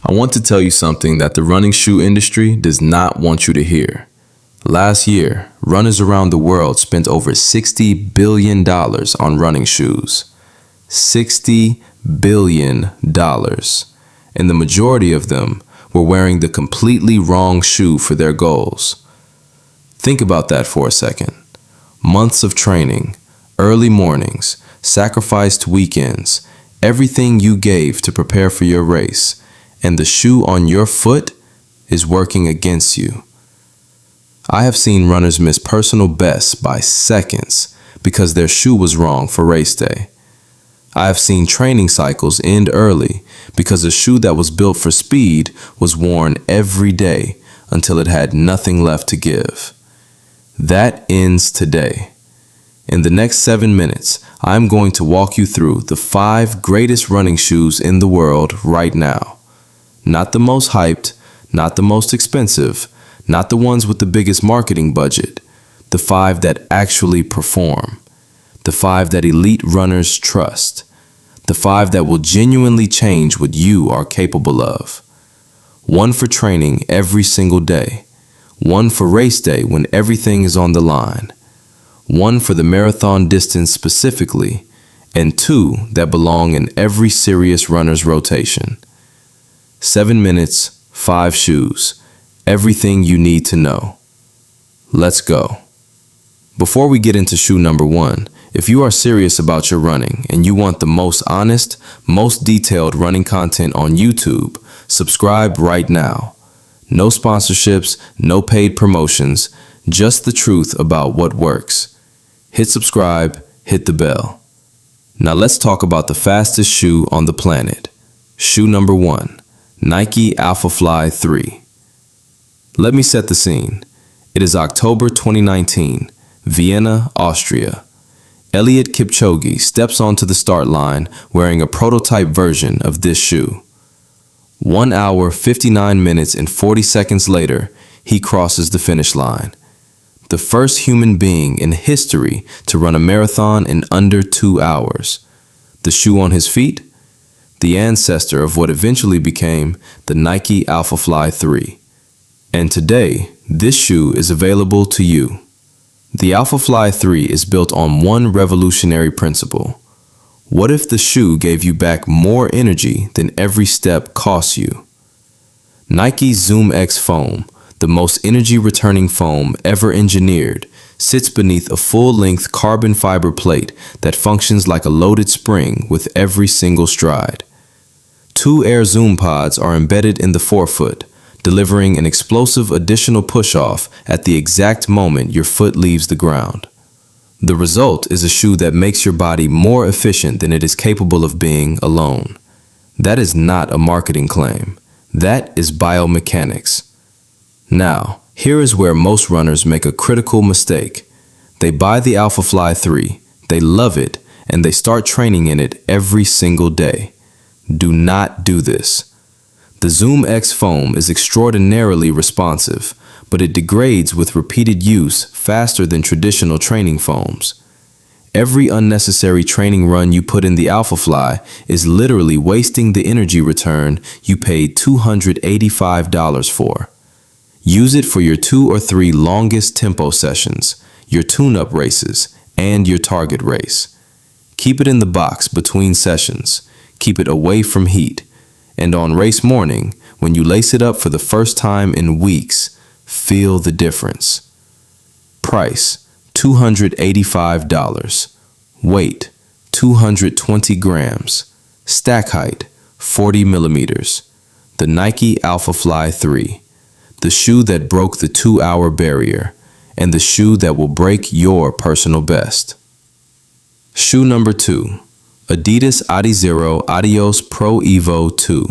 I want to tell you something that the running shoe industry does not want you to hear. Last year, runners around the world spent over $60 billion on running shoes. $60 billion. And the majority of them were wearing the completely wrong shoe for their goals. Think about that for a second. Months of training, early mornings, sacrificed weekends, everything you gave to prepare for your race, and the shoe on your foot is working against you. I have seen runners miss personal bests by seconds because their shoe was wrong for race day. I have seen training cycles end early because a shoe that was built for speed was worn every day until it had nothing left to give. That ends today. In the next 7 minutes, I'm going to walk you through the 5 greatest running shoes in the world right now. Not the most hyped, not the most expensive, not the ones with the biggest marketing budget. The 5 that actually perform. The 5 that elite runners trust. The 5 that will genuinely change what you are capable of. 1 for training every single day. 1 for race day when everything is on the line. 1 for the marathon distance specifically, and 2 that belong in every serious runner's rotation. 7 minutes, 5 shoes, everything you need to know. Let's go. Before we get into shoe number 1, if you are serious about your running and you want the most honest, most detailed running content on YouTube, subscribe right now. No sponsorships, no paid promotions, just the truth about what works. Hit subscribe, hit the bell. Now let's talk about the fastest shoe on the planet. Shoe number 1, Nike Alphafly 3. Let me set the scene. It is October 2019, Vienna, Austria. Eliud Kipchoge steps onto the start line wearing a prototype version of this shoe. 1 hour, 59 minutes, and 40 seconds later, he crosses the finish line. The first human being in history to run a marathon in under 2 hours. The shoe on his feet? The ancestor of what eventually became the Nike Alphafly 3. And today, this shoe is available to you. The Alphafly 3 is built on one revolutionary principle. What if the shoe gave you back more energy than every step costs you? Nike's Zoom X foam, the most energy-returning foam ever engineered, sits beneath a full-length carbon fiber plate that functions like a loaded spring with every single stride. 2 air zoom pods are embedded in the forefoot, delivering an explosive additional push-off at the exact moment your foot leaves the ground. The result is a shoe that makes your body more efficient than it is capable of being alone. That is not a marketing claim. That is biomechanics. Now, here is where most runners make a critical mistake. They buy the Alphafly 3, they love it, and they start training in it every single day. Do not do this. The Zoom X foam is extraordinarily responsive, but it degrades with repeated use faster than traditional training foams. Every unnecessary training run you put in the Alphafly is literally wasting the energy return you paid $285 for. Use it for your 2 or 3 longest tempo sessions, your tune-up races, and your target race. Keep it in the box between sessions. Keep it away from heat. And on race morning, when you lace it up for the first time in weeks, feel the difference. Price, $285. Weight, 220 grams. Stack height, 40 millimeters. The Nike Alphafly 3. The shoe that broke the 2-hour barrier, and the shoe that will break your personal best. Shoe number 2, Adidas Adizero Adios Pro Evo 2.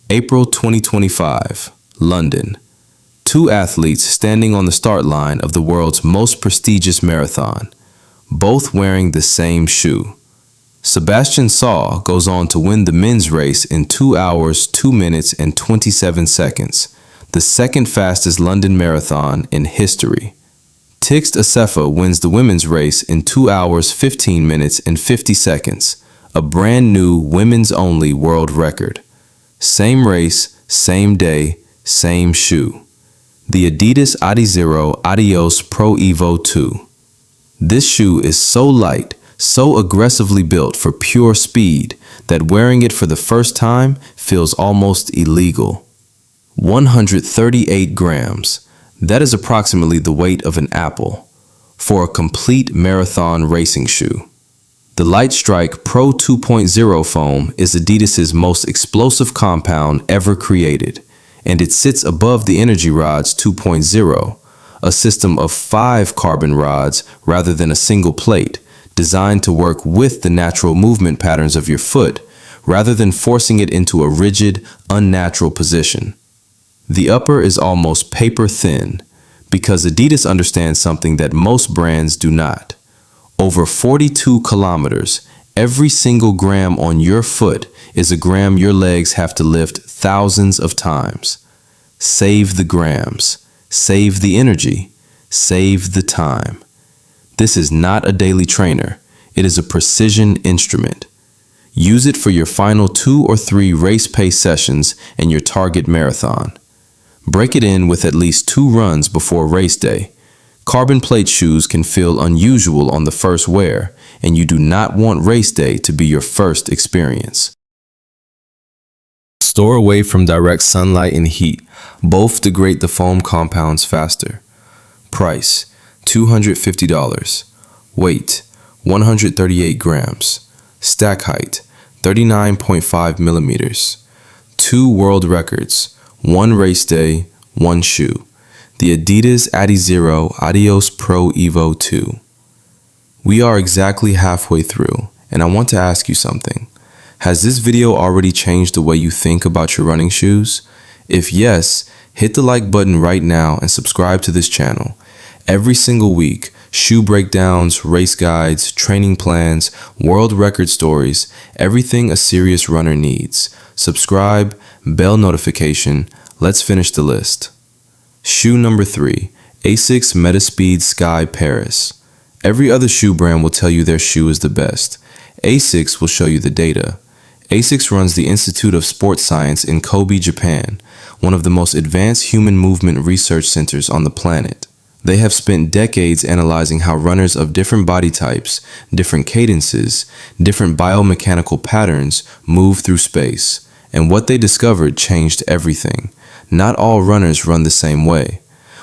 April 2025, London. 2 athletes standing on the start line of the world's most prestigious marathon, both wearing the same shoe. Sabastian Sawe goes on to win the men's race in 2 hours, 2 minutes, and 27 seconds. The second fastest London marathon in history. Tigst Assefa wins the women's race in 2 hours, 15 minutes, and 50 seconds, a brand new women's-only world record. Same race, same day, same shoe. The Adidas Adizero Adios Pro Evo 2. This shoe is so light, so aggressively built for pure speed that wearing it for the first time feels almost illegal. 138 grams. That is approximately the weight of an apple for a complete marathon racing shoe. The Lightstrike Pro 2.0 foam is Adidas's most explosive compound ever created, and it sits above the Energy Rods 2.0, a system of 5 carbon rods rather than a single plate, designed to work with the natural movement patterns of your foot rather than forcing it into a rigid, unnatural position. The upper is almost paper thin because Adidas understands something that most brands do not. Over 42 kilometers, every single gram on your foot is a gram your legs have to lift thousands of times. Save the grams, save the energy, save the time. This is not a daily trainer. It is a precision instrument. Use it for your final 2 or 3 race pace sessions and your target marathon. Break it in with at least 2 runs before race day. Carbon plate shoes can feel unusual on the first wear, and you do not want race day to be your first experience. Store away from direct sunlight and heat. Both degrade the foam compounds faster. Price, $250. Weight, 138 grams. Stack height, 39.5 millimeters. 2 world records, 1 race day, 1 shoe. The Adidas Adizero Adios Pro Evo 2. We are exactly halfway through, and I want to ask you something. Has this video already changed the way you think about your running shoes? If yes, hit the like button right now and subscribe to this channel. Every single week, shoe breakdowns, race guides, training plans, world record stories, everything a serious runner needs. Subscribe, bell notification, let's finish the list. Shoe number 3, ASICS Metaspeed Sky Paris. Every other shoe brand will tell you their shoe is the best. ASICS will show you the data. ASICS runs the Institute of Sports Science in Kobe, Japan, one of the most advanced human movement research centers on the planet. They have spent decades analyzing how runners of different body types, different cadences, different biomechanical patterns move through space, and what they discovered changed everything. Not all runners run the same way.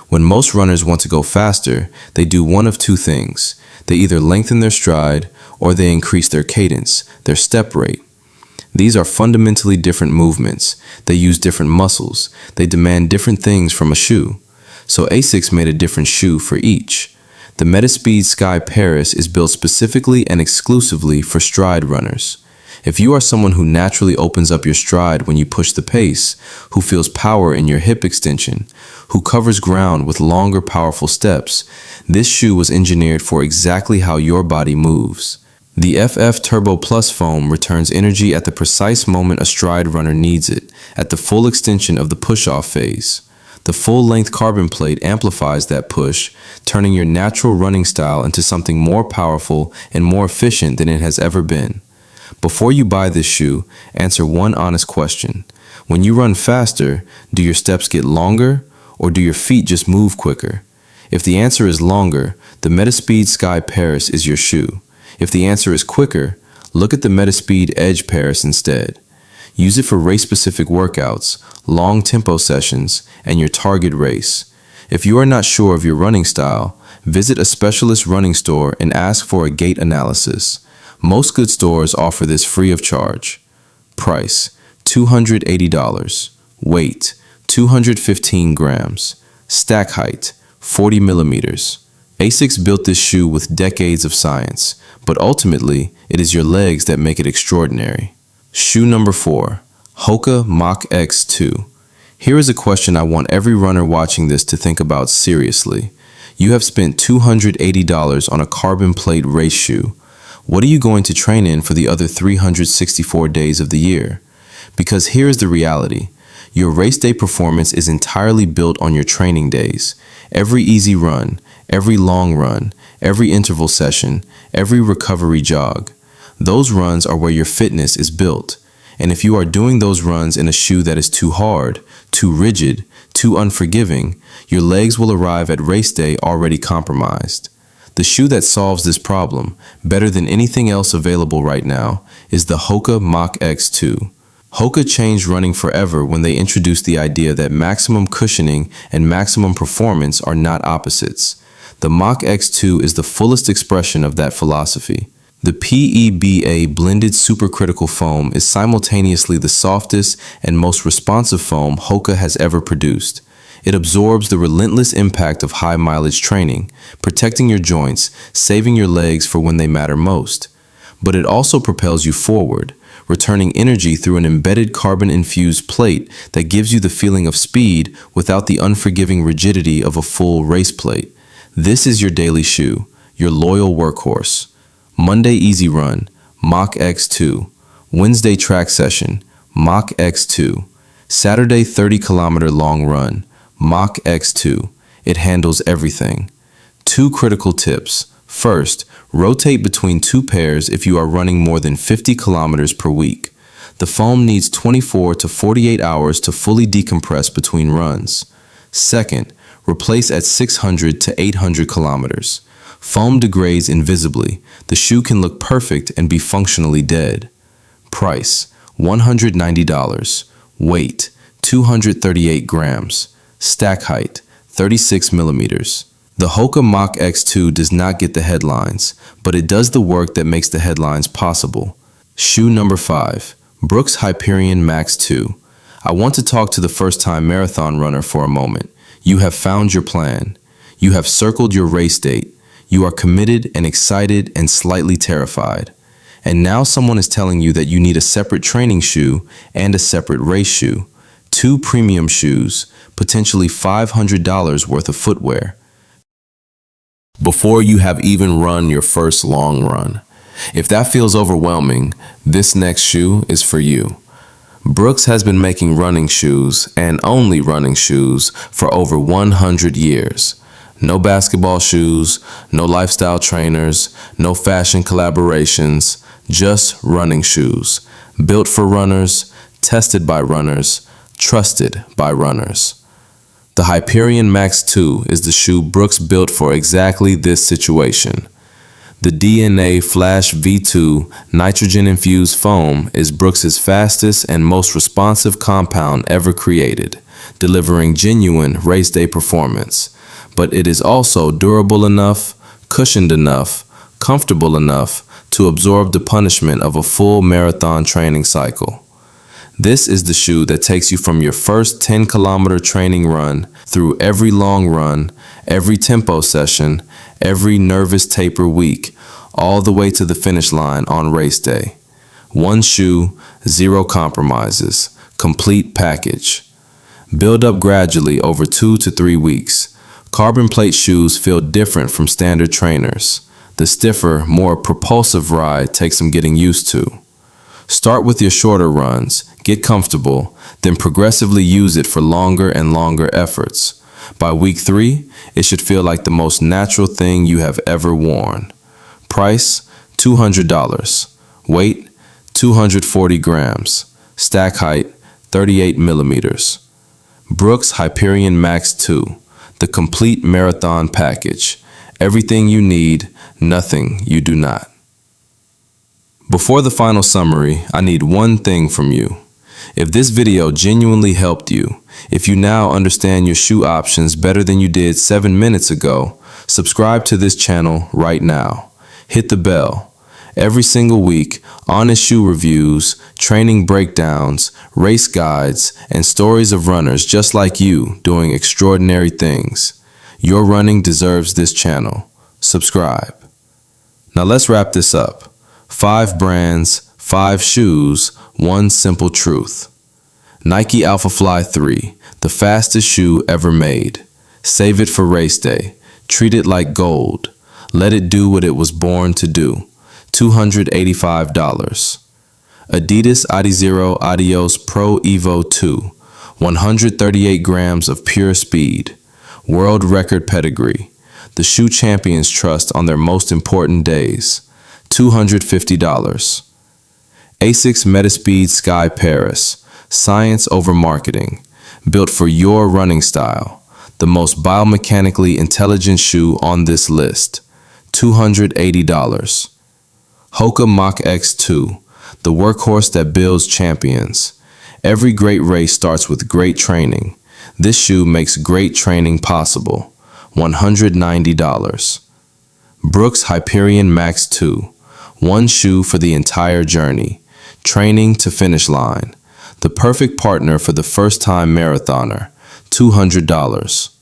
When most runners want to go faster, they do one of 2 things. They either lengthen their stride or they increase their cadence, their step rate. These are fundamentally different movements. They use different muscles. They demand different things from a shoe. So ASICS made a different shoe for each. The Metaspeed Sky Paris is built specifically and exclusively for stride runners. If you are someone who naturally opens up your stride when you push the pace, who feels power in your hip extension, who covers ground with longer, powerful steps, this shoe was engineered for exactly how your body moves. The FF Turbo Plus foam returns energy at the precise moment a stride runner needs it, at the full extension of the push-off phase. The full-length carbon plate amplifies that push, turning your natural running style into something more powerful and more efficient than it has ever been. Before you buy this shoe, answer one honest question. When you run faster, do your steps get longer or do your feet just move quicker? If the answer is longer, the Metaspeed Sky Paris is your shoe. If the answer is quicker, look at the Metaspeed Edge Paris instead. Use it for race-specific workouts, long tempo sessions, and your target race. If you are not sure of your running style, visit a specialist running store and ask for a gait analysis. Most good stores offer this free of charge. Price, $280. Weight, 215 grams. Stack height, 40 millimeters. ASICS built this shoe with decades of science, but ultimately, it is your legs that make it extraordinary. Shoe number 4, HOKA Mach X2. Here is a question I want every runner watching this to think about seriously. You have spent $280 on a carbon plate race shoe. What are you going to train in for the other 364 days of the year? Because here is the reality. Your race day performance is entirely built on your training days. Every easy run, every long run, every interval session, every recovery jog. Those runs are where your fitness is built. And if you are doing those runs in a shoe that is too hard, too rigid, too unforgiving, your legs will arrive at race day already compromised. The shoe that solves this problem, better than anything else available right now, is the HOKA Mach X2. HOKA changed running forever when they introduced the idea that maximum cushioning and maximum performance are not opposites. The Mach X2 is the fullest expression of that philosophy. The PEBA blended supercritical foam is simultaneously the softest and most responsive foam HOKA has ever produced. It absorbs the relentless impact of high mileage training, protecting your joints, saving your legs for when they matter most. But it also propels you forward, returning energy through an embedded carbon-infused plate that gives you the feeling of speed without the unforgiving rigidity of a full race plate. This is your daily shoe, your loyal workhorse. Monday easy run, Mach X2. Wednesday track session, Mach X2. Saturday 30-kilometer long run, Mach X2. It handles everything. 2 critical tips. First, rotate between 2 pairs if you are running more than 50 kilometers per week. The foam needs 24 to 48 hours to fully decompress between runs. Second, replace at 600 to 800 kilometers. Foam degrades invisibly. The shoe can look perfect and be functionally dead. Price, $190. Weight, 238 grams. Stack height, 36 millimeters. The HOKA Mach X2 does not get the headlines, but it does the work that makes the headlines possible. Shoe number 5, Brooks Hyperion Max 2. I want to talk to the first-time marathon runner for a moment. You have found your plan. You have circled your race date. You are committed and excited and slightly terrified. And now someone is telling you that you need a separate training shoe and a separate race shoe. 2 premium shoes, potentially $500 worth of footwear, before you have even run your first long run. If that feels overwhelming, this next shoe is for you. Brooks has been making running shoes, and only running shoes, for over 100 years. No basketball shoes, no lifestyle trainers, no fashion collaborations, just running shoes. Built for runners, tested by runners, trusted by runners. The Hyperion Max 2 is the shoe Brooks built for exactly this situation. The DNA Flash V2 nitrogen-infused foam is Brooks's fastest and most responsive compound ever created, delivering genuine race day performance. But it is also durable enough, cushioned enough, comfortable enough to absorb the punishment of a full marathon training cycle. This is the shoe that takes you from your first 10-kilometer training run through every long run, every tempo session, every nervous taper week, all the way to the finish line on race day. 1 shoe, 0 compromises, complete package. Build up gradually over 2 to 3 weeks. Carbon plate shoes feel different from standard trainers. The stiffer, more propulsive ride takes some getting used to. Start with your shorter runs, get comfortable, then progressively use it for longer and longer efforts. By week 3, it should feel like the most natural thing you have ever worn. Price, $200. Weight, 240 grams. Stack height, 38 millimeters. Brooks Hyperion Max 2, the complete marathon package. Everything you need, nothing you do not. Before the final summary, I need one thing from you. If this video genuinely helped you, if you now understand your shoe options better than you did 7 minutes ago, subscribe to this channel right now. Hit the bell. Every single week, honest shoe reviews, training breakdowns, race guides, and stories of runners just like you doing extraordinary things. Your running deserves this channel. Subscribe. Now let's wrap this up. 5 brands, 5 shoes, 1 simple truth. Nike Alphafly 3, the fastest shoe ever made. Save it for race day. Treat it like gold. Let it do what it was born to do. $285. Adidas Adizero Adios Pro Evo 2, 138 grams of pure speed. World record pedigree. The shoe champions trust on their most important days. $250. ASICS Metaspeed Sky Paris, science over marketing, built for your running style. The most biomechanically intelligent shoe on this list, $280. HOKA Mach X2, the workhorse that builds champions. Every great race starts with great training. This shoe makes great training possible, $190. Brooks Hyperion Max 2, one shoe for the entire journey, training to finish line. The perfect partner for the first-time marathoner, $200.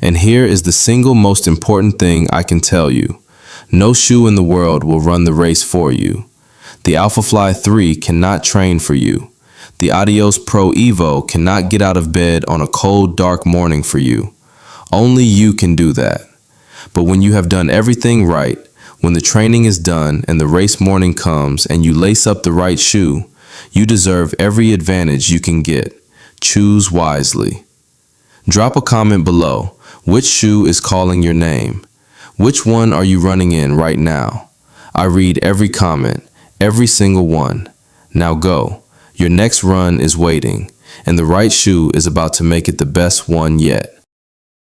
And here is the single most important thing I can tell you. No shoe in the world will run the race for you. The Alphafly 3 cannot train for you. The Adios Pro Evo cannot get out of bed on a cold, dark morning for you. Only you can do that. But when you have done everything right, when the training is done and the race morning comes and you lace up the right shoe, you deserve every advantage you can get. Choose wisely. Drop a comment below. Which shoe is calling your name? Which one are you running in right now? I read every comment, every single one. Now go. Your next run is waiting, and the right shoe is about to make it the best one yet.